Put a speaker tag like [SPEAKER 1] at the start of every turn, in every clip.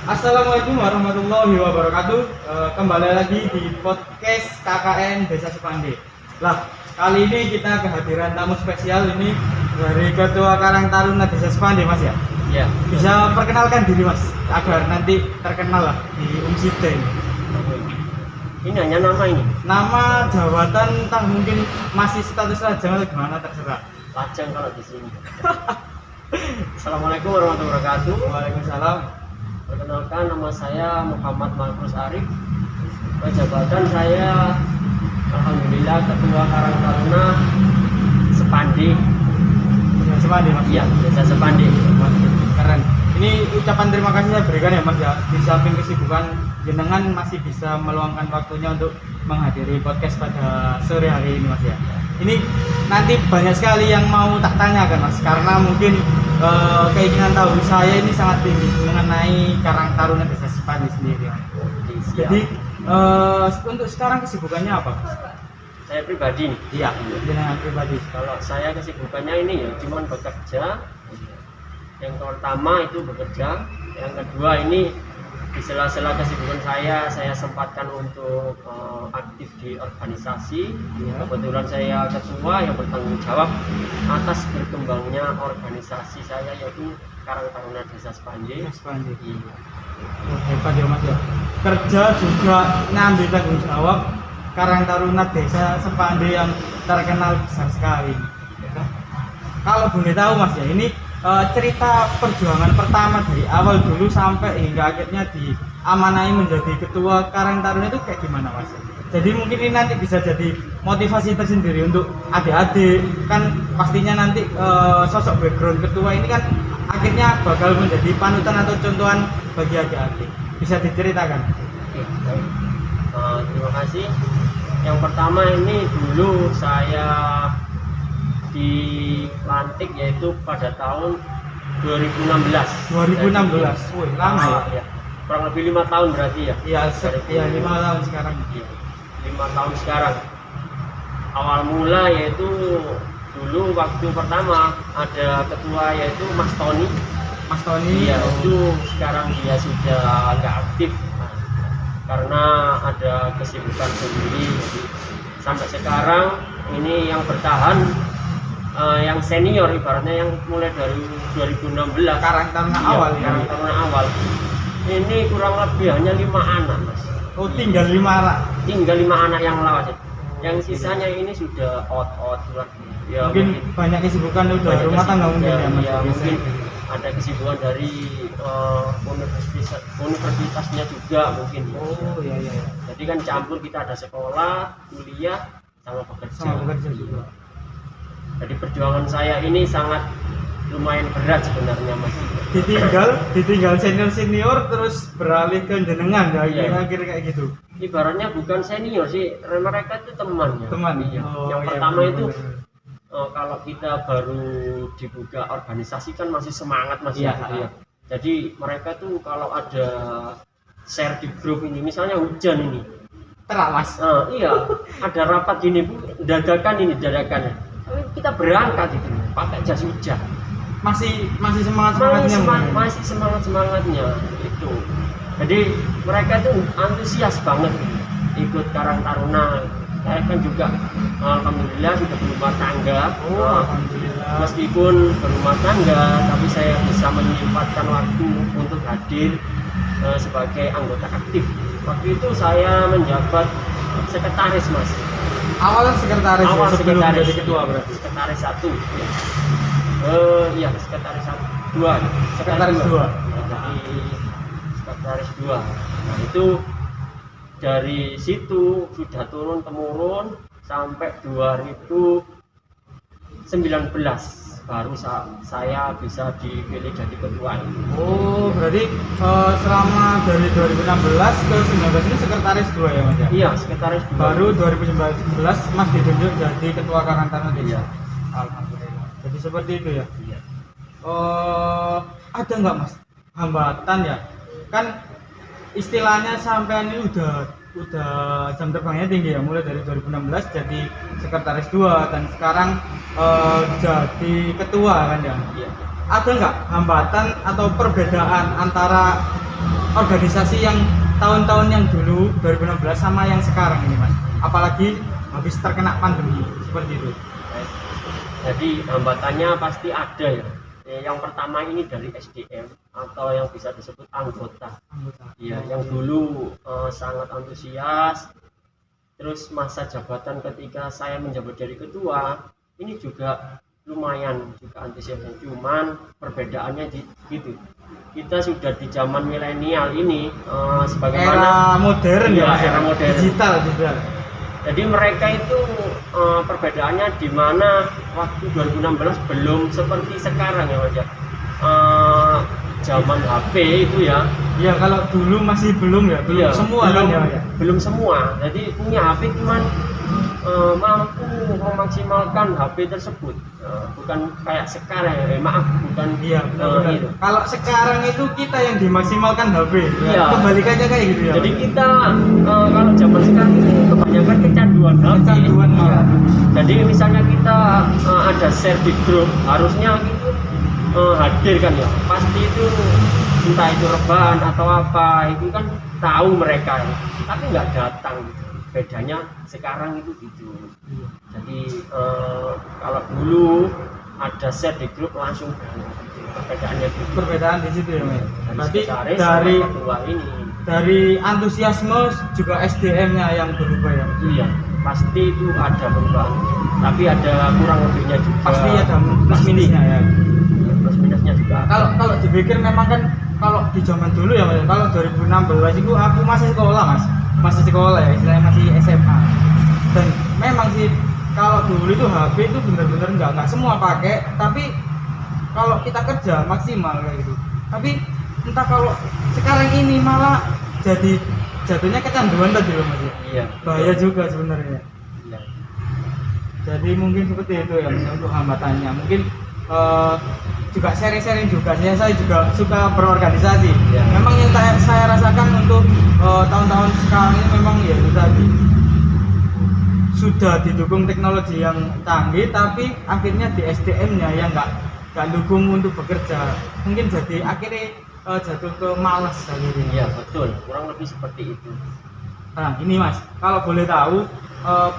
[SPEAKER 1] Assalamualaikum warahmatullahi wabarakatuh. Kembali lagi di podcast KKN Desa Sepande. Lah, kali ini kita kehadiran tamu spesial ini dari Ketua Karang Taruna Desa Sepande, Mas ya.
[SPEAKER 2] Ya.
[SPEAKER 1] Bisa perkenalkan diri, Mas, agar nanti terkenal lah di Umsite ini.
[SPEAKER 2] Ini hanya nama ini.
[SPEAKER 1] Nama, jabatan, entah mungkin masih status lajang atau gimana terserah.
[SPEAKER 2] Lajang kalau di sini. Assalamualaikum warahmatullahi wabarakatuh.
[SPEAKER 1] Waalaikumsalam.
[SPEAKER 2] Perkenalkan, nama saya Muhammad Markus Arif. Jabatan saya alhamdulillah Ketua Karang Taruna Sepande.
[SPEAKER 1] Desa Sepande, Mas.
[SPEAKER 2] Iya, Desa Sepande.
[SPEAKER 1] Keren. Ini ucapan terima kasih saya berikan ya, Mas ya. Di samping kesibukan jenengan masih bisa meluangkan waktunya untuk menghadiri podcast pada sore hari ini, Mas ya. Ini nanti banyak sekali yang mau tak tanyakan, Mas, karena mungkin keinginan tahu saya ini sangat tinggi mengenai Karang Taruna Desa Sepande sendiri. Jadi untuk sekarang kesibukannya apa?
[SPEAKER 2] Saya pribadi nih.
[SPEAKER 1] Iya, jenengan pribadi.
[SPEAKER 2] Kalau saya kesibukannya ini ya cuman bekerja. Yang pertama itu bekerja, yang kedua ini di sela-sela kesibukan saya sempatkan untuk aktif di organisasi. Kebetulan saya ketua yang bertanggung jawab atas berkembangnya organisasi saya, yaitu Karang Taruna Desa Sepande.
[SPEAKER 1] Sepande. Oh, hebat ya, Mas ya. Kerja juga ngambil tanggung jawab Karang Taruna Desa Sepande yang terkenal besar sekali. Kalau boleh tahu, Mas ya, ini cerita perjuangan pertama dari awal dulu sampai hingga akhirnya diamanai menjadi ketua Karang Taruna itu kayak gimana, Mas? Jadi mungkin ini nanti bisa jadi motivasi tersendiri untuk adik-adik, kan pastinya nanti sosok background ketua ini kan akhirnya bakal menjadi panutan atau contohan bagi adik-adik. Bisa diceritakan?
[SPEAKER 2] Oke, baik. Terima kasih. Yang pertama ini dulu saya dilantik yaitu pada tahun 2016.
[SPEAKER 1] 2016. Wih, lama ya.
[SPEAKER 2] Ya. Kurang lebih 5 tahun berarti ya.
[SPEAKER 1] Iya, 5 tahun sekarang.
[SPEAKER 2] 5 tahun sekarang. Awal mula yaitu dulu waktu pertama ada ketua yaitu Mas Tony.
[SPEAKER 1] Mas Tony.
[SPEAKER 2] Iya, itu sekarang dia sudah nggak aktif karena ada kesibukan sendiri. Jadi, sampai sekarang ini yang bertahan yang senior, ibaratnya yang mulai dari 2016
[SPEAKER 1] Karang Taruna awal ya.
[SPEAKER 2] Karang Taruna awal ini kurang lebih hanya 5 anak, Mas.
[SPEAKER 1] Oh, tinggal 5 anak.
[SPEAKER 2] Tinggal 5 anak yang lawas. Yang sisanya ini sudah out ya,
[SPEAKER 1] mungkin banyak kesibukan udah rumah tangga mungkin ya, Mas.
[SPEAKER 2] Ya, mungkin ada kesibukan dari universitasnya juga mungkin.
[SPEAKER 1] Oh, iya.
[SPEAKER 2] Jadi kan campur, kita ada sekolah, kuliah sama bekerja.
[SPEAKER 1] Sama bekerja juga.
[SPEAKER 2] Jadi perjuangan saya ini sangat lumayan berat sebenarnya, Mas.
[SPEAKER 1] Ditinggal senior terus beralih ke jenengan ya,
[SPEAKER 2] Iya.
[SPEAKER 1] akhir kayak gitu.
[SPEAKER 2] Ibaratnya bukan senior sih, mereka itu temannya.
[SPEAKER 1] Teman.
[SPEAKER 2] Iya.
[SPEAKER 1] Oh,
[SPEAKER 2] Yang
[SPEAKER 1] iya,
[SPEAKER 2] pertama
[SPEAKER 1] benar,
[SPEAKER 2] itu
[SPEAKER 1] benar.
[SPEAKER 2] kalau kita baru dibuka organisasi kan masih semangat, Mas.
[SPEAKER 1] Iya.
[SPEAKER 2] Iya. Jadi mereka tuh kalau ada share di grup ini, misalnya hujan ini,
[SPEAKER 1] Terak, Mas.
[SPEAKER 2] iya, ada rapat gini Bu, dadakan, kita berangkat itu pakai jas hujan.
[SPEAKER 1] Masih semangatnya.
[SPEAKER 2] Masih semangatnya itu. Jadi mereka tuh antusias banget ikut Karang Taruna. Saya kan juga alhamdulillah sudah berumah tangga.
[SPEAKER 1] Alhamdulillah.
[SPEAKER 2] Meskipun berumah tangga, tapi saya bisa menyempatkan waktu untuk hadir sebagai anggota aktif. Waktu itu saya menjabat sekretaris, Mas.
[SPEAKER 1] Awal sekretaris.
[SPEAKER 2] Awal
[SPEAKER 1] sebelum
[SPEAKER 2] sekretaris,
[SPEAKER 1] jadi ketua berarti.
[SPEAKER 2] Sekretaris 1. Iya, sekretaris 2.
[SPEAKER 1] Sekretaris 2.
[SPEAKER 2] Jadi sekretaris 2. Nah, itu dari situ sudah turun temurun sampai 2019 baru saya bisa dipilih jadi ketua.
[SPEAKER 1] Oh, berarti selama dari 2016 ke 2019 ini sekretaris 2 ya, Mas ya?
[SPEAKER 2] Iya, sekretaris 2.
[SPEAKER 1] Baru 2019 Mas ditunjuk jadi ketua Karang Taruna Desa.
[SPEAKER 2] Iya.
[SPEAKER 1] Alhamdulillah. Jadi seperti itu ya.
[SPEAKER 2] Iya.
[SPEAKER 1] Ada nggak, Mas, hambatan ya? Kan istilahnya sampean ini udah jam terbangnya tinggi ya, mulai dari 2016 jadi sekretaris 2 dan sekarang jadi ketua kan ya.
[SPEAKER 2] Iya.
[SPEAKER 1] Ada nggak hambatan atau perbedaan antara organisasi yang tahun-tahun yang dulu 2016 sama yang sekarang ini Mas, apalagi habis terkena pandemi seperti itu.
[SPEAKER 2] Jadi hambatannya pasti ada ya. Yang pertama ini dari SDM atau yang bisa disebut anggota. Ya, yang dulu sangat antusias. Terus masa jabatan ketika saya menjabat jadi ketua, ini juga lumayan juga antusiasnya. Cuman perbedaannya gitu. Kita sudah di zaman milenial ini, sebagaimana
[SPEAKER 1] era modern ya, Mas,
[SPEAKER 2] era modern.
[SPEAKER 1] digital.
[SPEAKER 2] Jadi mereka itu perbedaannya di mana waktu 2016 belum seperti sekarang ya Mas ya. Zaman HP itu ya.
[SPEAKER 1] Ya kalau dulu masih belum ya, belum
[SPEAKER 2] Iya,
[SPEAKER 1] semua
[SPEAKER 2] belum,
[SPEAKER 1] kan ya.
[SPEAKER 2] belum semua. Jadi punya HP cuman mampu memaksimalkan HP tersebut. Bukan kayak sekarang ya. Maaf, bukan
[SPEAKER 1] Iya, benar.
[SPEAKER 2] itu.
[SPEAKER 1] Kalau sekarang itu kita yang dimaksimalkan HP.
[SPEAKER 2] Iya.
[SPEAKER 1] Kebalikannya kayak gitu ya.
[SPEAKER 2] Jadi kita kalau zaman sekarang itu kebanyakan kecanduan HP.
[SPEAKER 1] kecanduan ya.
[SPEAKER 2] Jadi misalnya kita ada share di grup, harusnya itu hadir kan ya. Pasti itu entah itu rebahan atau apa, itu kan tahu mereka, tapi nggak datang. Bedanya sekarang itu gitu. Jadi kalau dulu ada share di grup langsung perbedaannya gitu.
[SPEAKER 1] Perbedaan di situ ya, Mas. Berarti
[SPEAKER 2] Sekretaris
[SPEAKER 1] dari
[SPEAKER 2] sama ketua ini.
[SPEAKER 1] dari antusiasme juga SDM-nya yang berubah ya.
[SPEAKER 2] Iya, pasti itu ada perubahan. Tapi ada kurang lebihnya juga.
[SPEAKER 1] Pasti ada plus minusnya ya.
[SPEAKER 2] Plus minusnya juga.
[SPEAKER 1] Kalau dipikir memang kan kalau di zaman dulu ya Mas, kalau 2016 itu aku masih sekolah Mas, masih sekolah ya, istilahnya masih SMA. Dan memang sih kalau dulu itu HP itu benar-benar nggak semua pakai, tapi kalau kita kerja maksimal kayak gitu. Tapi entah kalau sekarang ini malah jadi jatuhnya kecanduan tadi loh Mas.
[SPEAKER 2] Iya.
[SPEAKER 1] Bahaya juga sebenarnya.
[SPEAKER 2] Iya.
[SPEAKER 1] Jadi mungkin seperti itu ya Mas, untuk hambatannya. Mungkin juga sharing-sharing juga. Saya juga suka berorganisasi.
[SPEAKER 2] Ya.
[SPEAKER 1] Memang yang saya rasakan untuk tahun-tahun sekarang ini memang ya itu tadi sudah didukung teknologi yang canggih, tapi akhirnya di SDM-nya yang nggak dukung untuk bekerja. Mungkin jadi akhirnya jatuh ke malas akhirnya.
[SPEAKER 2] Iya betul, kurang lebih seperti itu.
[SPEAKER 1] Nah ini Mas, kalau boleh tahu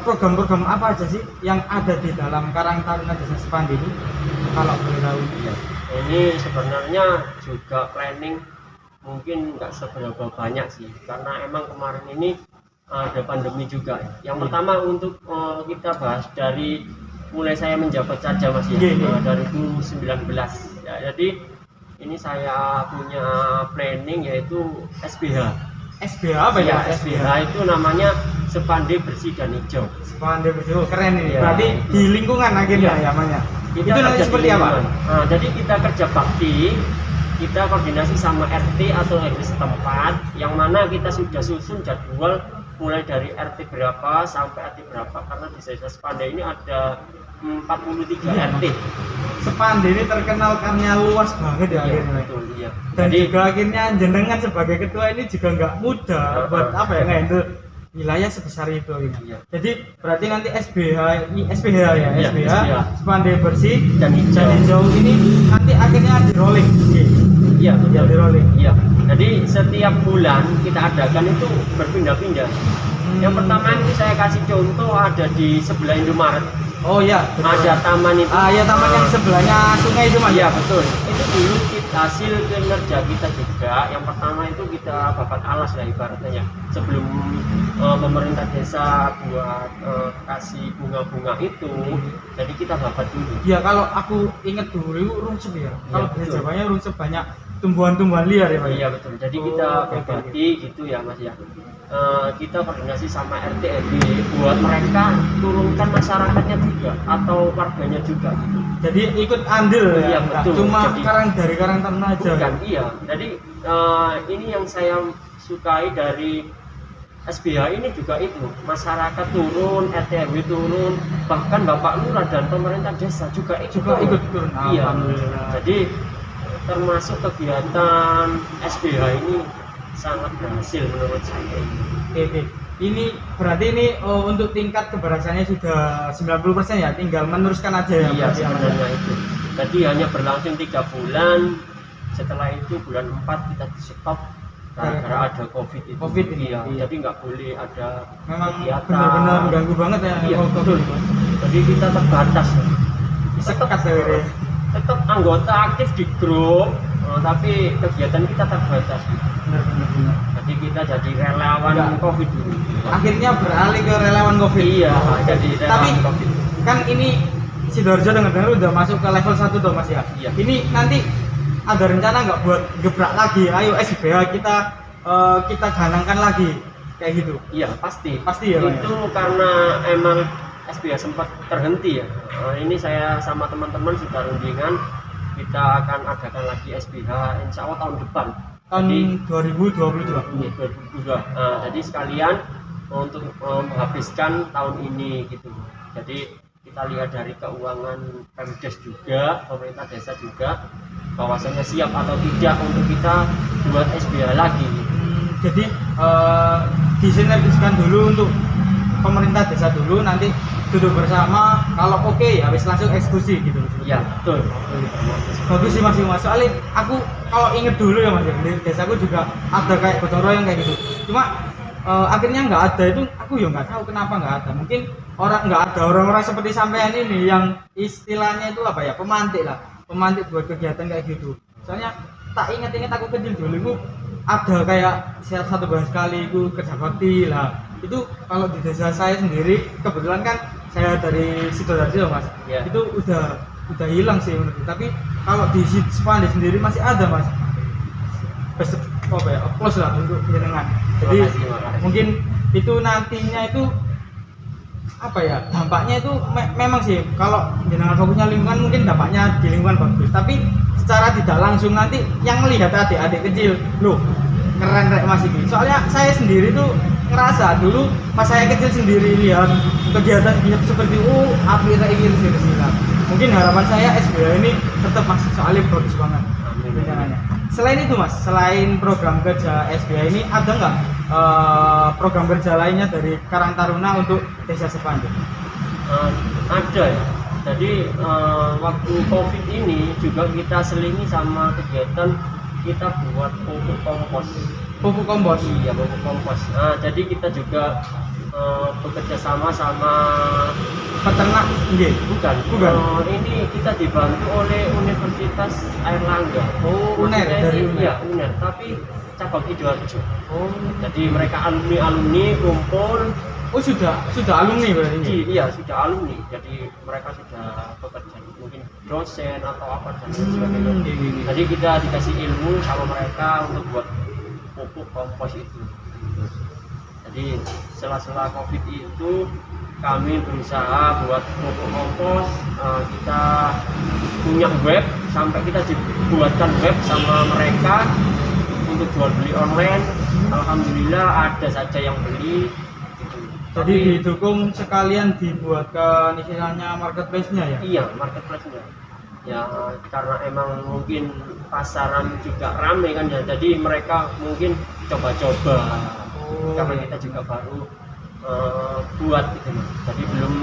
[SPEAKER 1] program-program apa aja sih yang ada di dalam Karang Taruna Desa Sepandi ini? Kalau boleh tahu.
[SPEAKER 2] Iya. Ini sebenarnya juga planning mungkin nggak seberapa banyak sih, karena emang kemarin ini ada pandemi juga. Yang pertama untuk kita bahas dari mulai saya menjabat saja Mas ya, dari 2019. Ya, jadi ini saya punya planning yaitu SBH.
[SPEAKER 1] SBH apa ya?
[SPEAKER 2] SBH itu namanya Sepandi Bersih dan Hijau.
[SPEAKER 1] Sepandi Bersih, keren ini.
[SPEAKER 2] Ya.
[SPEAKER 1] Berarti di lingkungan akhirnya
[SPEAKER 2] Ya.
[SPEAKER 1] ya namanya.
[SPEAKER 2] Kita
[SPEAKER 1] Itu nanti
[SPEAKER 2] kerja di
[SPEAKER 1] seperti apa?
[SPEAKER 2] lingkungan. Nah, jadi kita kerja bakti, kita koordinasi sama RT atau RW setempat, yang mana kita sudah susun jadwal mulai dari RT berapa sampai RT berapa, karena di desa Sepandi ini ada 43
[SPEAKER 1] Iya,
[SPEAKER 2] RT.
[SPEAKER 1] Sepandi ini terkenal karena luas banget ya
[SPEAKER 2] Iya,
[SPEAKER 1] akhirnya.
[SPEAKER 2] betul, iya.
[SPEAKER 1] Dan
[SPEAKER 2] Jadi
[SPEAKER 1] juga akhirnya jenengan sebagai ketua ini juga nggak mudah buat apa ya ngehandle wilayah sebesar itu akhirnya.
[SPEAKER 2] Iya.
[SPEAKER 1] Jadi berarti nanti SBH ya,
[SPEAKER 2] Iya,
[SPEAKER 1] SBH
[SPEAKER 2] SBH.
[SPEAKER 1] Sepandi Bersih
[SPEAKER 2] Dan Hijau.
[SPEAKER 1] ini nanti akhirnya di rolling.
[SPEAKER 2] iya,
[SPEAKER 1] Ya,
[SPEAKER 2] betul.
[SPEAKER 1] di rolling.
[SPEAKER 2] Iya. Jadi setiap bulan kita adakan itu berpindah-pindah. Yang pertama ini saya kasih contoh ada di sebelah Indomaret.
[SPEAKER 1] Oh iya, betul.
[SPEAKER 2] Ada taman itu.
[SPEAKER 1] Ah ya, taman yang sebelahnya sungai itu Mas.
[SPEAKER 2] Iya betul. Itu dulu hasil kinerja kita juga. Yang pertama itu kita babat alas lah ibaratnya. Sebelum pemerintah desa buat kasih bunga-bunga itu, jadi kita babat dulu.
[SPEAKER 1] Ya kalau aku ingat dulu rungsep ya. Kalau bahasa
[SPEAKER 2] betul.
[SPEAKER 1] Jawanya rungsep banyak tumbuhan-tumbuhan liar ya Pak.
[SPEAKER 2] Iya betul. Jadi kita
[SPEAKER 1] Oh, oke,
[SPEAKER 2] berbagi gitu ya Mas ya. Kita koordinasi sama RT RW buat mereka turunkan masyarakatnya juga atau warganya juga gitu.
[SPEAKER 1] Jadi ikut andil ya.
[SPEAKER 2] Iya,
[SPEAKER 1] Nggak
[SPEAKER 2] betul.
[SPEAKER 1] Cuma
[SPEAKER 2] Jadi-
[SPEAKER 1] dari Karang Taruna aja.
[SPEAKER 2] Bukan, iya. Jadi ini yang saya sukai dari SBH ini juga itu, masyarakat turun, RT RW turun, bahkan Bapak Lurah dan pemerintah desa juga
[SPEAKER 1] ikut turun.
[SPEAKER 2] Iya.
[SPEAKER 1] Alhamdulillah.
[SPEAKER 2] Jadi termasuk kegiatan SBH ini sangat berhasil menurut saya.
[SPEAKER 1] Oke. Ini berarti ini untuk tingkat keberhasilannya sudah 90% ya, tinggal meneruskan aja ya.
[SPEAKER 2] Iya
[SPEAKER 1] berarti ya, Mas?
[SPEAKER 2] sebenarnya itu. Jadi hanya berlangsung 3 bulan. Setelah itu bulan 4 kita di stop gara-gara ada COVID itu.
[SPEAKER 1] COVID ini,
[SPEAKER 2] Iya,
[SPEAKER 1] iya.
[SPEAKER 2] jadi nggak boleh ada
[SPEAKER 1] Memang
[SPEAKER 2] kegiatan.
[SPEAKER 1] benar-benar mengganggu banget ya.
[SPEAKER 2] Iya,
[SPEAKER 1] kalau
[SPEAKER 2] betul.
[SPEAKER 1] COVID.
[SPEAKER 2] Jadi kita terbatas.
[SPEAKER 1] Disekat ya. Wiri.
[SPEAKER 2] Tetap anggota aktif di grup, tapi kegiatan kita terbatas.
[SPEAKER 1] Benar.
[SPEAKER 2] Jadi kita jadi relawan
[SPEAKER 1] Enggak.
[SPEAKER 2] COVID dulu.
[SPEAKER 1] Akhirnya beralih ke relawan COVID.
[SPEAKER 2] Iya, jadi
[SPEAKER 1] Tapi
[SPEAKER 2] relawan COVID.
[SPEAKER 1] kan ini Sidoarjo dengar-dengar udah masuk ke level 1 tuh Mas ya.
[SPEAKER 2] Iya.
[SPEAKER 1] Ini nanti ada rencana nggak buat gebrak lagi? Ayo SBH kita ganangkan lagi kayak gitu.
[SPEAKER 2] Iya, pasti.
[SPEAKER 1] Pasti ya, Pak,
[SPEAKER 2] Itu karena emang SBH sempat terhenti ya. Ini saya sama teman-teman sudah rundingan kita akan adakan lagi SBH insya Allah tahun depan.
[SPEAKER 1] Tahun
[SPEAKER 2] Jadi
[SPEAKER 1] 2022.
[SPEAKER 2] ini 2022. Nah, jadi sekalian untuk menghabiskan tahun ini gitu. Jadi kita lihat dari keuangan Pemdes juga, pemerintah desa juga, bahwasanya siap atau tidak untuk kita buat SBH lagi.
[SPEAKER 1] Jadi disinergiskan dulu untuk pemerintah desa dulu, nanti duduk bersama, kalau oke ya habis langsung eksekusi gitu.
[SPEAKER 2] Iya, betul.
[SPEAKER 1] Bagus sih Mas. Soalnya aku kalau inget dulu ya Mas, di desaku juga ada kayak gotong royong kayak gitu. Cuma akhirnya nggak ada, itu aku ya nggak tahu kenapa nggak ada. Mungkin nggak ada orang-orang seperti sampean ini yang istilahnya itu apa ya, pemantik buat kegiatan kayak gitu. Soalnya tak inget-inget aku kecil dulu itu ada kayak satu bulan sekali itu kerja bakti lah. Itu kalau di desa saya sendiri kebetulan kan saya dari Sidoarjo Mas.
[SPEAKER 2] Iya.
[SPEAKER 1] Itu udah hilang sih menurutku. Tapi kalau di Spandi sendiri masih ada Mas. Apa ya, applause lah untuk jenengan. Jadi
[SPEAKER 2] Terima kasih.
[SPEAKER 1] mungkin itu nantinya itu apa ya, dampaknya itu memang sih kalau jenengan fokusnya lingkungan mungkin dampaknya di lingkungan bagus, tapi secara tidak langsung nanti yang melihat adik-adik kecil loh keren rek Mas ini. Soalnya saya sendiri tuh ngerasa dulu pas saya kecil sendiri lihat kegiatan seperti api rek ini sih. Mungkin harapan saya SBH ini tetap masih soalnya bagus banget rencananya. Selain itu Mas, selain program kerja SBH ini ada nggak program kerja lainnya dari Karang Taruna untuk Desa Sepandi?
[SPEAKER 2] Ada ya. Jadi waktu COVID ini juga kita selingi sama kegiatan kita buat pupuk kompos.
[SPEAKER 1] Pupuk kompos.
[SPEAKER 2] Iya, pupuk kompos. Nah, jadi kita juga bekerja sama
[SPEAKER 1] Peternak, nggih.
[SPEAKER 2] bukan.
[SPEAKER 1] Bukan.
[SPEAKER 2] Ini kita dibantu oleh Universitas Airlangga.
[SPEAKER 1] UNER,
[SPEAKER 2] Maksudnya
[SPEAKER 1] dari
[SPEAKER 2] ini-
[SPEAKER 1] UNER.
[SPEAKER 2] Iya, UNER, tapi cabang Sidoarjo.
[SPEAKER 1] Oh,
[SPEAKER 2] Jadi mereka alumni kumpul.
[SPEAKER 1] sudah alumni berarti ini.
[SPEAKER 2] Iya, sudah alumni. Jadi mereka sudah bekerja mungkin dosen atau apa dan lain sebagainya.
[SPEAKER 1] Gini.
[SPEAKER 2] Jadi kita dikasih ilmu sama mereka untuk buat pupuk kompos itu. Jadi sela-sela COVID itu kami berusaha buat pupuk kompos. Kita punya web, sampai kita dibuatkan web sama mereka untuk jual beli online. Alhamdulillah ada saja yang beli. Gitu.
[SPEAKER 1] Jadi didukung sekalian dibuatkan istilahnya marketplace-nya ya.
[SPEAKER 2] Iya, marketplace-nya. Ya karena emang mungkin pasaran juga ramai kan ya. Jadi mereka mungkin coba-coba. Karena kita juga baru buat gitu Mas. Jadi belum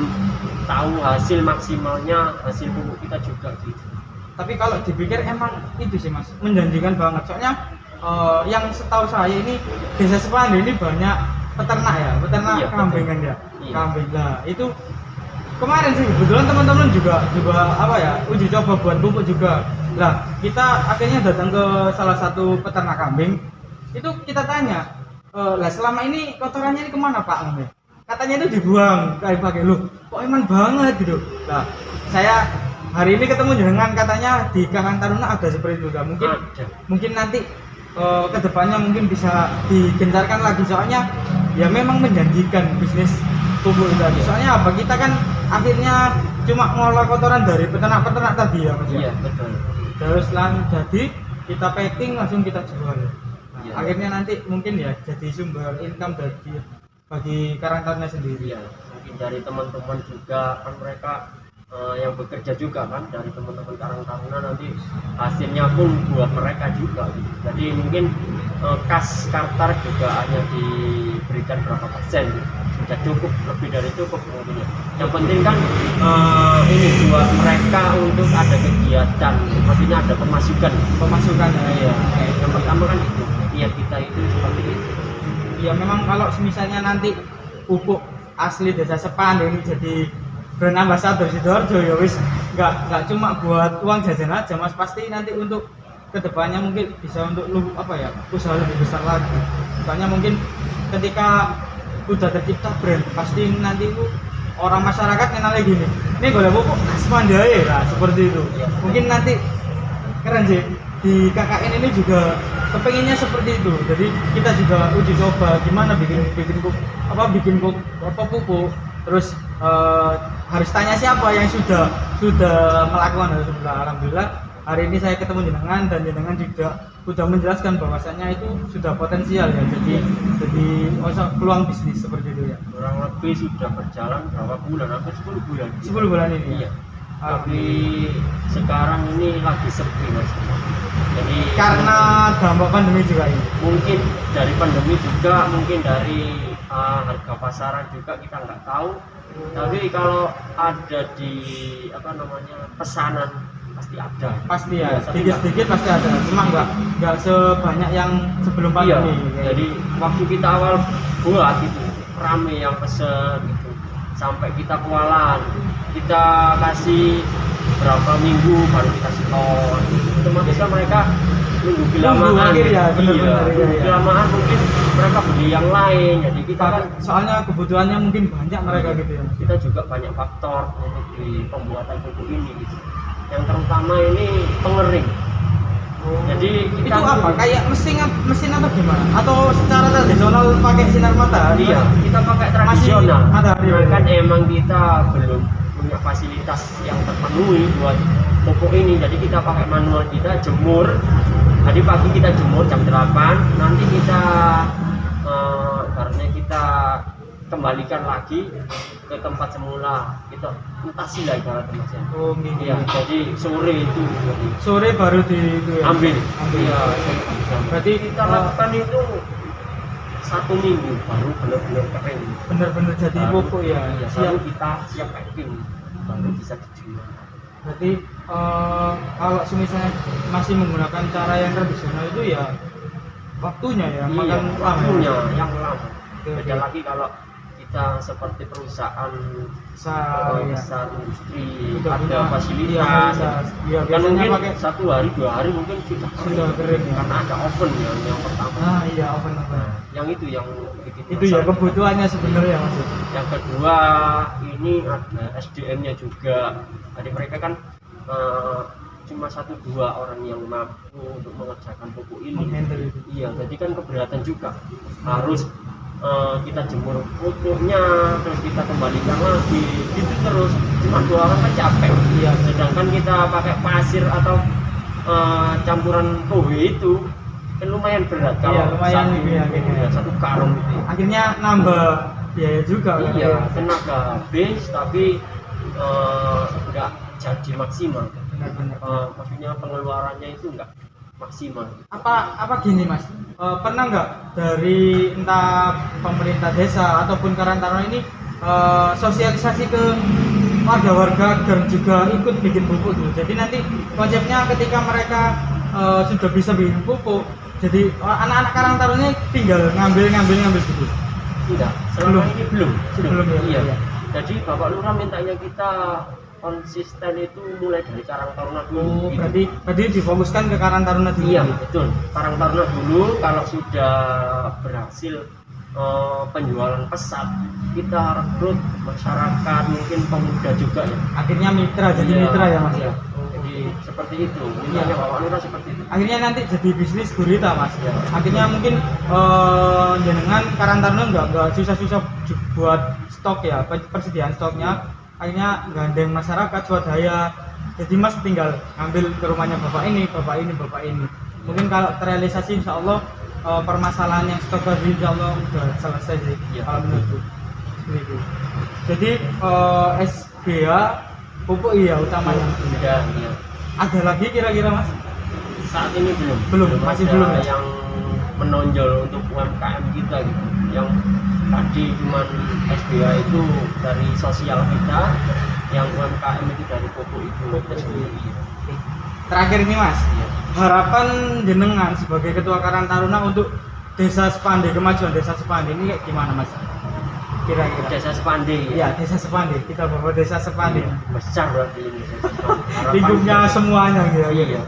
[SPEAKER 2] tahu hasil maksimalnya, hasil pupuk kita juga gitu.
[SPEAKER 1] Tapi kalau dipikir emang itu sih Mas, menjanjikan banget. Soalnya yang setahu saya ini Desa Sepandi ini banyak peternak ya, peternak
[SPEAKER 2] Iya,
[SPEAKER 1] kambing
[SPEAKER 2] betul.
[SPEAKER 1] kan ya.
[SPEAKER 2] Iya.
[SPEAKER 1] Kambing lah. Itu kemarin sih kebetulan teman-teman juga apa ya, uji coba buat pupuk juga. Lah, kita akhirnya datang ke salah satu peternak kambing. Itu kita tanya, lah selama ini kotorannya ini kemana Pak? Katanya itu dibuang kayak pakai loh, kok eman banget gitu. Nah, saya hari ini ketemu dengan katanya di Karang Taruna ada seperti itu. Nah,
[SPEAKER 2] Ada.
[SPEAKER 1] mungkin nanti kedepannya mungkin bisa digencarkan lagi, soalnya ya memang menjanjikan bisnis pupuk itu tadi. Soalnya apa, kita kan akhirnya cuma ngolah kotoran dari peternak-peternak tadi ya Mas ya.
[SPEAKER 2] Iya, betul.
[SPEAKER 1] Terus jadi kita packing langsung kita jual. Nah,
[SPEAKER 2] Iya.
[SPEAKER 1] akhirnya nanti mungkin ya jadi sumber income bagi Karang Taruna sendiri.
[SPEAKER 2] Iya, mungkin dari teman-teman juga kan mereka yang bekerja juga kan, dari teman-teman Karang Taruna nanti hasilnya pun buat mereka juga gitu. Jadi mungkin kas Kartar juga hanya diberikan berapa persen gitu. Sudah cukup, lebih dari cukup mungkin ya. Yang penting kan ini buat mereka untuk ada kegiatan, maksudnya ada pemasukan. Ya, yang pertama kan itu niat kita itu seperti itu.
[SPEAKER 1] Ya memang kalau misalnya nanti pupuk asli Desa Sepande ini jadi brand ambassador Sidoarjo, ya wis nggak cuma buat uang jajan aja Mas, pasti nanti untuk kedepannya mungkin bisa untuk usaha lebih besar lagi. Soalnya mungkin ketika udah tercipta brand, pasti nanti itu orang masyarakat kenalnya gini, ini boleh pupuk Sepande lah, seperti itu. Mungkin nanti keren sih di KKN ini juga kepenginnya seperti itu. Jadi kita juga uji coba gimana bikin pupuk, terus harus tanya siapa yang sudah melakukan hal tersebut. Alhamdulillah hari ini saya ketemu jenengan, dan jenengan juga sudah menjelaskan bahwasannya itu sudah potensial ya, jadi peluang bisnis seperti itu ya.
[SPEAKER 2] Kurang lebih sudah berjalan berapa bulan, hampir 10 bulan.
[SPEAKER 1] 10 bulan ini.
[SPEAKER 2] Iya. Tapi sekarang ini lagi sepi Mas. Jadi
[SPEAKER 1] karena dampak pandemi juga ini.
[SPEAKER 2] Mungkin dari pandemi juga, mungkin dari harga pasaran juga kita nggak tahu. Tapi kalau ada di pesanan pasti ada. Sedikit pasti ada. Cuma nggak sebanyak yang sebelum pandemi.
[SPEAKER 1] Iya.
[SPEAKER 2] Jadi waktu kita awal buat itu rame yang pesen gitu. Sampai kita kewalahan, kita kasih berapa minggu baru kita setor. Otomatis kan mereka nunggu kelamaan. Kelamaan mungkin mereka beli yang lain. Jadi kita kan
[SPEAKER 1] soalnya kebutuhannya mungkin banyak mereka gitu ya.
[SPEAKER 2] Kita juga banyak faktor untuk di pembuatan pupuk ini gitu. Yang terutama ini pengering. Jadi
[SPEAKER 1] itu apa? Kayak mesin atau gimana? Atau secara tradisional pakai sinar matahari?
[SPEAKER 2] Iya, kita pakai tradisional.
[SPEAKER 1] Kan
[SPEAKER 2] emang kita belum punya fasilitas yang terpenuhi buat pupuk ini. Jadi kita pakai manual, kita jemur. Tadi pagi kita jemur jam 8, nanti kita karena kita kembalikan lagi ke tempat semula, kita mutasi lah ibaratnya Mas.
[SPEAKER 1] Oh gitu.
[SPEAKER 2] Iya, jadi sore
[SPEAKER 1] baru
[SPEAKER 2] ambil.
[SPEAKER 1] Iya.
[SPEAKER 2] Berarti kita lakukan itu 1 minggu baru benar-benar kering.
[SPEAKER 1] Benar-benar jadi pupuk ya.
[SPEAKER 2] Iya, baru kita siap packing, baru bisa dijual.
[SPEAKER 1] Berarti kalau misalnya masih menggunakan cara yang tradisional itu ya waktunya ya, makan
[SPEAKER 2] waktunya yang lama. Beda lagi kalau kita seperti perusahaan besar industri, ada fasilitas, kan mungkin pakai 1 hari 2 hari mungkin sudah kering ya. Karena ada oven yang pertama.
[SPEAKER 1] Iya, oven.
[SPEAKER 2] Yang itu yang bikin
[SPEAKER 1] itu ya kebutuhannya sebenarnya Mas.
[SPEAKER 2] Yang kedua ini ada SDM-nya juga. Jadi mereka kan cuma 1-2 orang yang mampu untuk mengerjakan pupuk ini. Iya, jadi kan keberatan juga. Harus kita jemur pupuknya, terus kita kembalikan lagi, itu terus cuma 2 orang kan capek. Iya. Sedangkan kita pakai pasir atau campuran kowe itu kan lumayan berat. Kalau satu karung itu. Akhirnya nambah biaya juga. Iya, tenaga habis tapi nggak jadi maksimal. Maksudnya pengeluarannya itu nggak maksimal.
[SPEAKER 1] Apa gini Mas, pernah nggak dari entah pemerintah desa ataupun Karang Taruna ini sosialisasi ke warga-warga agar juga ikut bikin pupuk tuh? Jadi nanti konsepnya ketika mereka sudah bisa bikin pupuk, jadi anak-anak Karang Taruna tinggal ngambil gitu?
[SPEAKER 2] Tidak, selama ini belum
[SPEAKER 1] ya.
[SPEAKER 2] Iya. Jadi Bapak Lurah mintanya kita konsisten itu mulai dari Karang Taruna dulu.
[SPEAKER 1] Berarti difokuskan ke Karang Taruna dulu.
[SPEAKER 2] Iya, betul. Karang Taruna dulu, kalau sudah berhasil penjualan pesat, kita rekrut masyarakat, mungkin pemuda juga ya.
[SPEAKER 1] Akhirnya mitra ya Mas ya.
[SPEAKER 2] Jadi seperti itu. Mintanya Bapak Lurah seperti itu.
[SPEAKER 1] Akhirnya nanti jadi bisnis gurita Mas ya. Akhirnya mungkin jenengan Karang Taruna nggak susah-susah buat stok ya, persediaan stoknya. Akhirnya gandeng masyarakat swadaya, jadi Mas tinggal ambil ke rumahnya bapak ini. Mungkin kalau terrealisasi insya Allah permasalahan yang stok tadi insya Allah udah selesai sih ya, kalau menurutku. Jadi SBA Pupuk iya utamanya.
[SPEAKER 2] Iya, iya.
[SPEAKER 1] Ada lagi kira-kira Mas?
[SPEAKER 2] Saat ini
[SPEAKER 1] Belum, masih
[SPEAKER 2] ada
[SPEAKER 1] belum ya?
[SPEAKER 2] yang menonjol untuk UMKM kita gitu. Yang tadi cuman SBA itu dari sosial kita, yang UMKM itu dari pupuk itu kita sendiri.
[SPEAKER 1] Terakhir ini Mas,
[SPEAKER 2] Iya.
[SPEAKER 1] harapan jenengan sebagai ketua Karang Taruna untuk Desa Sepande, kemajuan Desa Sepande ini kayak gimana Mas? Kira-kira.
[SPEAKER 2] Desa Sepande.
[SPEAKER 1] Iya, Desa Sepande. Kita bawa Desa Sepande.
[SPEAKER 2] Besar berarti ini. Desa Sepande. Harapan
[SPEAKER 1] Lingkupnya
[SPEAKER 2] kita.
[SPEAKER 1] semuanya gitu.
[SPEAKER 2] Iya.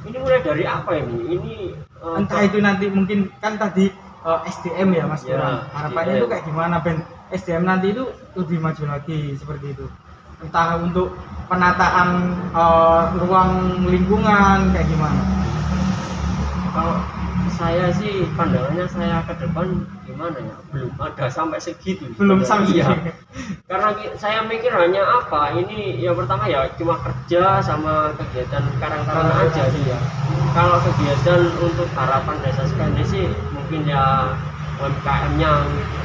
[SPEAKER 2] Ini mulai dari apa ini? Ini
[SPEAKER 1] Entah itu nanti mungkin kan tadi SDM ya Mas.
[SPEAKER 2] Ya,
[SPEAKER 1] Harapannya
[SPEAKER 2] SDM.
[SPEAKER 1] itu kayak gimana Ben? SDM nanti itu lebih maju lagi seperti itu. Entah untuk penataan ruang lingkungan kayak gimana.
[SPEAKER 2] kalau saya sih pandangannya saya ke depan gimana ya? Belum ada sampai segitu.
[SPEAKER 1] Belum sampai
[SPEAKER 2] Iya.
[SPEAKER 1] segitu.
[SPEAKER 2] Karena saya mikir hanya apa? Ini yang pertama ya cuma kerja sama kegiatan Karang Taruna aja sih ya. Kalau kegiatan untuk harapan Desa Sepande sih mungkin ya UMKM-nya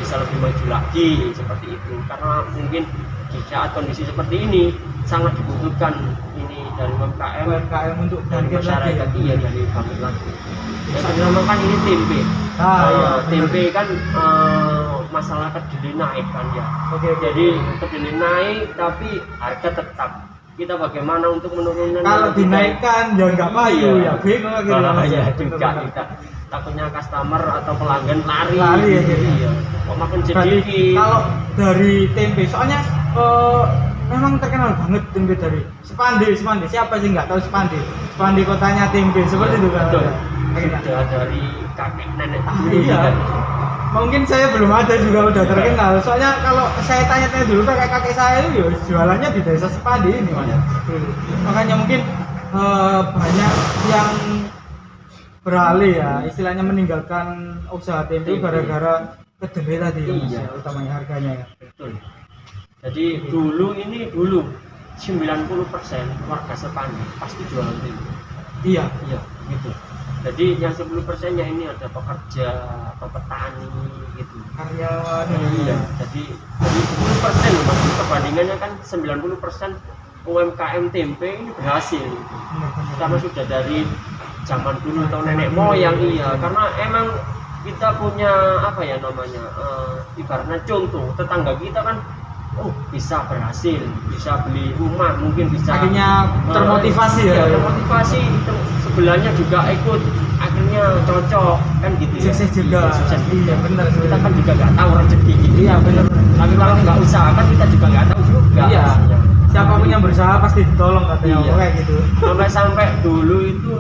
[SPEAKER 2] bisa lebih maju lagi seperti itu. Karena mungkin di saat kondisi seperti ini sangat dibutuhkan ini dari UMKM,
[SPEAKER 1] UMKM untuk
[SPEAKER 2] dari
[SPEAKER 1] bangkit lagi.
[SPEAKER 2] masyarakat iya dari bangkit lagi. Yang pertama kan ini tempe.
[SPEAKER 1] Iya.
[SPEAKER 2] Tempe kan masalah kedelai naik kan ya.
[SPEAKER 1] Oke.
[SPEAKER 2] Jadi kedelai naik tapi harga tetap. Kita bagaimana untuk menurunkan
[SPEAKER 1] Kalau
[SPEAKER 2] harga?
[SPEAKER 1] dinaikkan ya nggak payu ya bingung gitu ya, Mas.
[SPEAKER 2] Bahaya
[SPEAKER 1] Betul,
[SPEAKER 2] juga
[SPEAKER 1] betul.
[SPEAKER 2] kita. Takutnya customer atau pelanggan lari.
[SPEAKER 1] Lari ya, jadi.
[SPEAKER 2] Iya. Kok makin
[SPEAKER 1] Berarti
[SPEAKER 2] sedikit.
[SPEAKER 1] kalau dari tempe, soalnya memang terkenal banget tempe dari Sepande. Siapa sih nggak tahu Sepande? Sepande kotanya tempe seperti itu kan.
[SPEAKER 2] Betul.
[SPEAKER 1] Kayaknya.
[SPEAKER 2] Sudah dari kakek nenek
[SPEAKER 1] Ah,
[SPEAKER 2] dulu
[SPEAKER 1] iya.
[SPEAKER 2] kan.
[SPEAKER 1] Mungkin saya belum ada juga udah terkenal. Soalnya kalau saya tanya-tanya dulu kakek saya itu ya jualannya di Desa Sepande ini Mas.
[SPEAKER 2] Iya.
[SPEAKER 1] Dulu. Makanya mungkin banyak yang beralih ya, istilahnya meninggalkan usaha tempe
[SPEAKER 2] Tempe.
[SPEAKER 1] gara-gara kedelai tadi ya, Mas,
[SPEAKER 2] Iya.
[SPEAKER 1] ya, utamanya harganya ya.
[SPEAKER 2] Betul. Jadi dulu 90% warga Sepande pasti jualan tempe.
[SPEAKER 1] Iya.
[SPEAKER 2] Iya, gitu. Jadi yang 10%-nya ini ada pekerja atau petani gitu.
[SPEAKER 1] Karyawan.
[SPEAKER 2] Iya. Jadi 10% loh Mas. Perbandingannya kan 90% UMKM tempe ini berhasil.
[SPEAKER 1] Benar-benar.
[SPEAKER 2] Karena sudah dari zaman dulu atau nenek moyang iya. Karena emang kita punya apa ya namanya? Ibaratnya contoh tetangga kita kan bisa berhasil, bisa beli rumah, mungkin bisa
[SPEAKER 1] Akhirnya termotivasi ya.
[SPEAKER 2] Iya, termotivasi sebelahnya juga ikut akhirnya cocok kan gitu ya.
[SPEAKER 1] Sukses juga.
[SPEAKER 2] Sukses
[SPEAKER 1] Iya, benar.
[SPEAKER 2] Kita kan juga nggak tahu rezeki gitu.
[SPEAKER 1] Iya, benar.
[SPEAKER 2] Tapi kalau nggak usahakan kita juga nggak tahu juga.
[SPEAKER 1] Iya.
[SPEAKER 2] hasilnya.
[SPEAKER 1] Siapapun yang berusaha pasti ditolong katanya.
[SPEAKER 2] Iya.
[SPEAKER 1] Kayak gitu.
[SPEAKER 2] Sampai dulu itu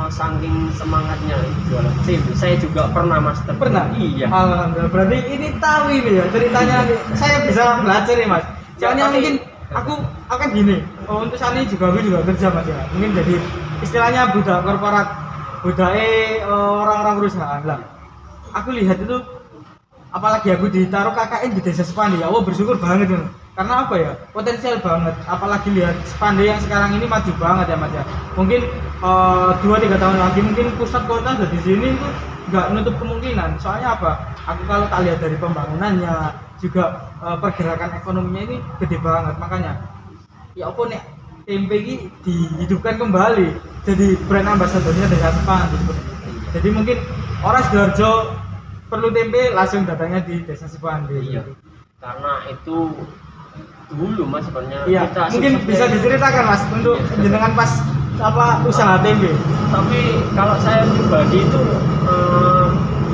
[SPEAKER 2] saking semangatnya jualan tempe. Saya juga pernah master.
[SPEAKER 1] Pernah?
[SPEAKER 2] Iya.
[SPEAKER 1] Alhamdulillah. Berarti ini tahu ini ya ceritanya. Saya bisa belajar nih Mas. Soalnya
[SPEAKER 2] tapi-
[SPEAKER 1] mungkin aku akan gini. Untuk saat ini juga aku juga kerja Mas ya. Mungkin jadi istilahnya budak korporat, budak orang-orang perusahaan lah. Aku lihat itu apalagi aku ditaruh KKN di Desa Sepande ya Allah bersyukur banget gitu. Karena apa ya potensial banget apalagi lihat Sepande yang sekarang ini maju banget ya Mas ya. Mungkin 2-3 tahun lagi mungkin pusat kota udah di sini itu nggak nutup kemungkinan. Soalnya apa aku kalau tak lihat dari pembangunannya juga pergerakan ekonominya ini gede banget. Makanya ya apa nih tempe ini dihidupkan kembali jadi brand ambassadornya Desa Sepande. Jadi mungkin orang Sidoarjo perlu tempe langsung datangnya di Desa Sepande.
[SPEAKER 2] Iya. Karena itu dulu Mas sebenarnya
[SPEAKER 1] Iya,
[SPEAKER 2] kita
[SPEAKER 1] mungkin
[SPEAKER 2] suksesnya-
[SPEAKER 1] bisa diceritakan Mas untuk jenengan pas usaha tempe.
[SPEAKER 2] Tapi kalau saya pribadi itu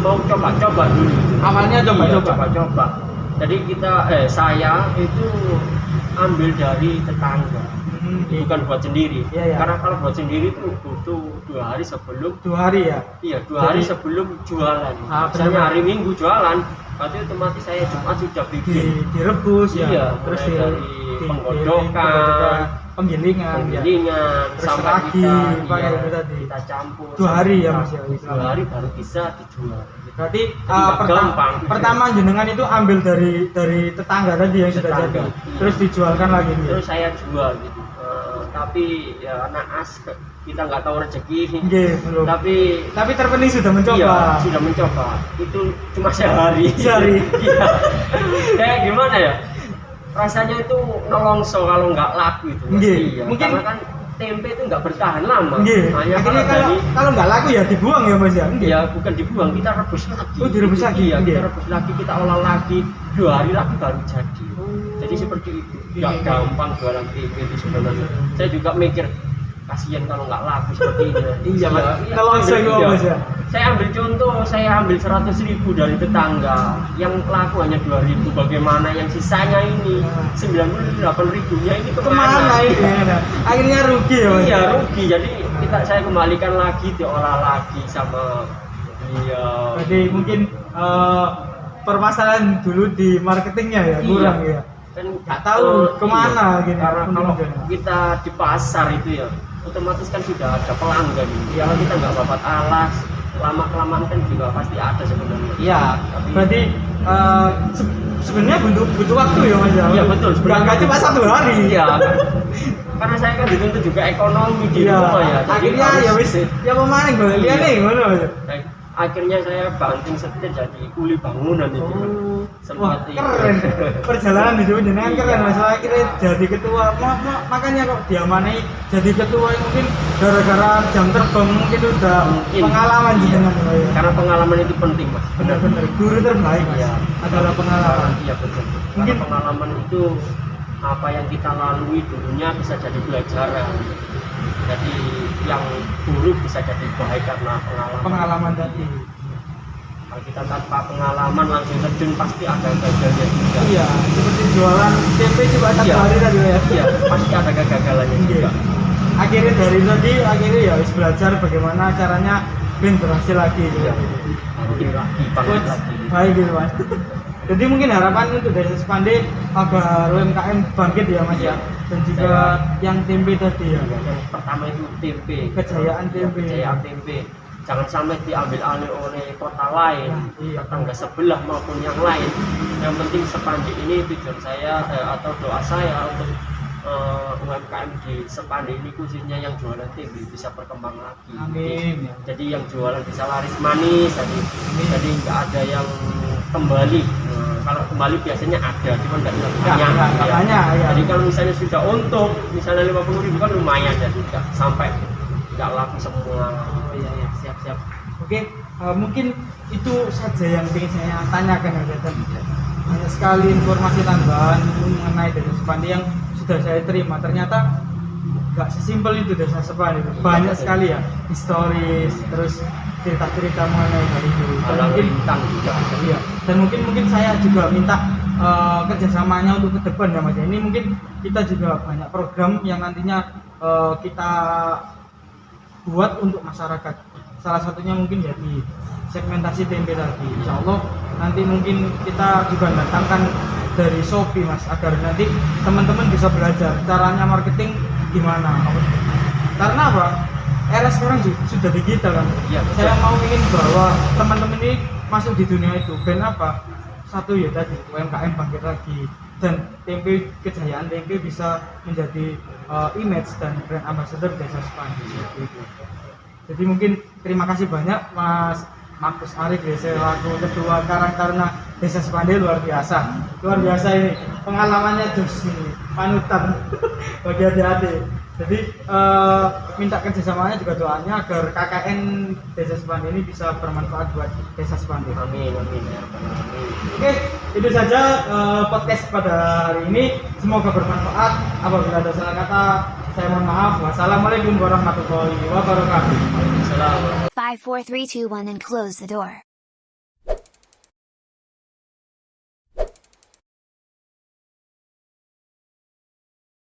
[SPEAKER 2] mau coba-coba dulu.
[SPEAKER 1] Awalnya coba-coba.
[SPEAKER 2] Iya, coba-coba. Jadi saya itu ambil dari tetangga, bukan buat sendiri.
[SPEAKER 1] Iya, iya.
[SPEAKER 2] Karena kalau buat sendiri itu butuh 2 hari sebelum
[SPEAKER 1] 2 hari ya.
[SPEAKER 2] Iya, 2 hari
[SPEAKER 1] Jadi-
[SPEAKER 2] sebelum jualan.
[SPEAKER 1] Ah,
[SPEAKER 2] Misalnya
[SPEAKER 1] benar.
[SPEAKER 2] hari Minggu jualan, berarti otomatis saya Jumat sudah bikin.
[SPEAKER 1] Direbus ya.
[SPEAKER 2] Iya,
[SPEAKER 1] terus
[SPEAKER 2] mulai dari penggodokan,
[SPEAKER 1] penggilingan, ya.
[SPEAKER 2] penggilingan,
[SPEAKER 1] Terus
[SPEAKER 2] sampai
[SPEAKER 1] lagi,
[SPEAKER 2] kita
[SPEAKER 1] pakai
[SPEAKER 2] iya,
[SPEAKER 1] itu tadi.
[SPEAKER 2] kita campur.
[SPEAKER 1] 2 hari ya,
[SPEAKER 2] Nah,
[SPEAKER 1] Mas, ya,
[SPEAKER 2] 2 hari baru bisa dijual.
[SPEAKER 1] Berarti
[SPEAKER 2] nggak gampang.
[SPEAKER 1] pertama jenengan itu ambil dari tetangga tadi yang sudah
[SPEAKER 2] Tetangga,
[SPEAKER 1] jadi.
[SPEAKER 2] iya.
[SPEAKER 1] Terus dijualkan lagi ya.
[SPEAKER 2] Terus saya jual gitu. Tapi ya naas kita nggak tahu rezeki.
[SPEAKER 1] Nggih, belum. Tapi terpenuhi sudah mencoba.
[SPEAKER 2] Iya, sudah mencoba. Itu cuma sehari.
[SPEAKER 1] Sehari.
[SPEAKER 2] Iya. Kayak gimana ya? rasanya itu nelongso kalau nggak laku itu.
[SPEAKER 1] Nggih.
[SPEAKER 2] Iya,
[SPEAKER 1] Mungkin
[SPEAKER 2] karena kan tempe itu nggak bertahan lama.
[SPEAKER 1] Nggih.
[SPEAKER 2] Hanya
[SPEAKER 1] Akhirnya kalau nggak laku ya dibuang ya Mas ya. Nggih.
[SPEAKER 2] ya bukan dibuang, kita rebus lagi.
[SPEAKER 1] Oh, direbus lagi?
[SPEAKER 2] Iya,
[SPEAKER 1] Nggih.
[SPEAKER 2] kita rebus lagi, kita olah lagi, 2 hari lagi baru jadi. Jadi seperti itu. Nggak
[SPEAKER 1] Nggih.
[SPEAKER 2] gampang jualan tempe itu sebenarnya. Saya juga mikir kasihan kalau nggak laku seperti ini.
[SPEAKER 1] Iya, Mas.
[SPEAKER 2] iya,
[SPEAKER 1] Nelongso
[SPEAKER 2] ambil,
[SPEAKER 1] itu
[SPEAKER 2] iya.
[SPEAKER 1] Mas ya.
[SPEAKER 2] Saya ambil contoh, saya ambil 100.000 dari tetangga, yang laku hanya 2.000. Bagaimana yang sisanya ini 98.000-nya ini
[SPEAKER 1] Kemana ini? Ya, akhirnya rugi ya Mas.
[SPEAKER 2] Iya rugi, jadi saya kembalikan lagi, diolah lagi sama dia.
[SPEAKER 1] Jadi mungkin permasalahan dulu di marketingnya ya kurang ya.
[SPEAKER 2] Kan
[SPEAKER 1] Nggak tahu kemana gini.
[SPEAKER 2] karena kalau
[SPEAKER 1] penunjuknya.
[SPEAKER 2] kita di pasar itu ya otomatis kan sudah ada pelanggan. Kalau kita nggak dapat alas, lama kelamaan kan juga pasti ada sebenarnya.
[SPEAKER 1] Iya, berarti sebenarnya butuh waktu ya Mas ya.
[SPEAKER 2] Iya betul.
[SPEAKER 1] Nggak cuma 1 hari.
[SPEAKER 2] Iya. Karena saya kan dituntut juga ekonomi di
[SPEAKER 1] Iya.
[SPEAKER 2] rumah ya. Jadi
[SPEAKER 1] Akhirnya
[SPEAKER 2] harus-
[SPEAKER 1] ya wis ya pemain gue lihat nih ngono Mas.
[SPEAKER 2] Kayak akhirnya saya banting setir jadi kuli bangunan itu.
[SPEAKER 1] Wah,
[SPEAKER 2] Sempat itu.
[SPEAKER 1] keren. Perjalanan hidup jenengan keren
[SPEAKER 2] Iya.
[SPEAKER 1] Mas. Akhirnya jadi ketua. Makanya kok diamanai jadi ketua mungkin gara-gara jam terbang mungkin udah
[SPEAKER 2] Mungkin.
[SPEAKER 1] pengalaman
[SPEAKER 2] Iya.
[SPEAKER 1] jenengan ya.
[SPEAKER 2] Karena pengalaman itu penting mas.
[SPEAKER 1] Benar-benar guru terbaik Mas.
[SPEAKER 2] Iya.
[SPEAKER 1] Adalah pengalaman.
[SPEAKER 2] Iya betul.
[SPEAKER 1] Mungkin-
[SPEAKER 2] Karena pengalaman itu apa yang kita lalui dulunya bisa jadi pelajaran. Jadi yang buruk bisa jadi baik karena pengalaman.
[SPEAKER 1] Pengalaman tadi.
[SPEAKER 2] Kalau kita tanpa pengalaman langsung terjun pasti ada gagalnya juga.
[SPEAKER 1] Iya, seperti jualan tempe coba 1
[SPEAKER 2] Iya.
[SPEAKER 1] hari tadi ya.
[SPEAKER 2] Iya, pasti ada kegagalannya
[SPEAKER 1] Iya.
[SPEAKER 2] juga.
[SPEAKER 1] Akhirnya dari tadi akhirnya ya wis belajar bagaimana caranya ben berhasil lagi.
[SPEAKER 2] Iya. Mungkin lagi, bangun
[SPEAKER 1] Coach,
[SPEAKER 2] lagi.
[SPEAKER 1] baik gitu Mas. Jadi mungkin harapan untuk Desa Sepande agar UMKM bangkit ya Mas ya. Dan juga yang tempe tadi ya.
[SPEAKER 2] Yang pertama itu tempe.
[SPEAKER 1] Kejayaan tempe.
[SPEAKER 2] Kejayaan tempe. Jangan sampai diambil alih oleh kota lain,
[SPEAKER 1] Iya.
[SPEAKER 2] tetangga sebelah maupun yang lain. Yang penting Sepande ini tujuan saya atau doa saya untuk UMKM di Sepande ini khususnya yang jualan tempe bisa berkembang lagi.
[SPEAKER 1] Amin.
[SPEAKER 2] Jadi yang jualan bisa laris manis, jadi nggak ada yang kembali. Kalau kembali biasanya ada, cuma nggak banyak.
[SPEAKER 1] Nggak
[SPEAKER 2] ya.
[SPEAKER 1] banyak, ya.
[SPEAKER 2] Jadi kalau misalnya sudah untung, misalnya 50.000 kan lumayan, jadi nggak sampai nggak laku semua.
[SPEAKER 1] Oh iya ya, siap-siap. Oke, mungkin itu saja yang ingin saya tanyakan ya dan banyak sekali informasi tambahan mengenai Desa Sepande yang sudah saya terima. Ternyata nggak sesimpel itu Desa Sepande itu. Banyak sekali ya historis, terus cerita-cerita mengenai hal itu. Dan
[SPEAKER 2] Alang
[SPEAKER 1] mungkin
[SPEAKER 2] rintang juga.
[SPEAKER 1] iya. Dan mungkin saya juga minta kerjasamanya untuk ke depan ya Mas. Ini mungkin kita juga banyak program yang nantinya kita buat untuk masyarakat. Salah satunya mungkin jadi segmentasi tempe tadi. Insya Allah nanti mungkin kita juga datangkan dari Shopee Mas, agar nanti teman-teman bisa belajar caranya marketing gimana. Karena apa? Era sekarang sudah digital kan.
[SPEAKER 2] Iya, betul.
[SPEAKER 1] Saya mau ingin bahwa teman-teman ini masuk di dunia itu. Dan apa? Satu ya tadi UMKM bangkit lagi, dan tempe, kejayaan tempe bisa menjadi image dan brand ambassador Desa Sepande. Jadi mungkin terima kasih banyak Mas Markus Arif ya, selaku ketua Karang Taruna Desa Sepande. Luar biasa ini pengalamannya, jus ini panutan bagi adik-adik. Jadi minta kerjasamanya juga doanya agar KKN Desa Sepande ini bisa bermanfaat buat Desa Sepande.
[SPEAKER 2] Amin, amin, ya Rabbal Alamin.
[SPEAKER 1] Oke, itu saja podcast pada hari ini. Semoga bermanfaat. Apabila ada salah kata, saya mohon maaf. Wassalamualaikum warahmatullahi wabarakatuh.
[SPEAKER 2] Waalaikumsalam.
[SPEAKER 3] 5, 4, 3, 2, 1 and close the door.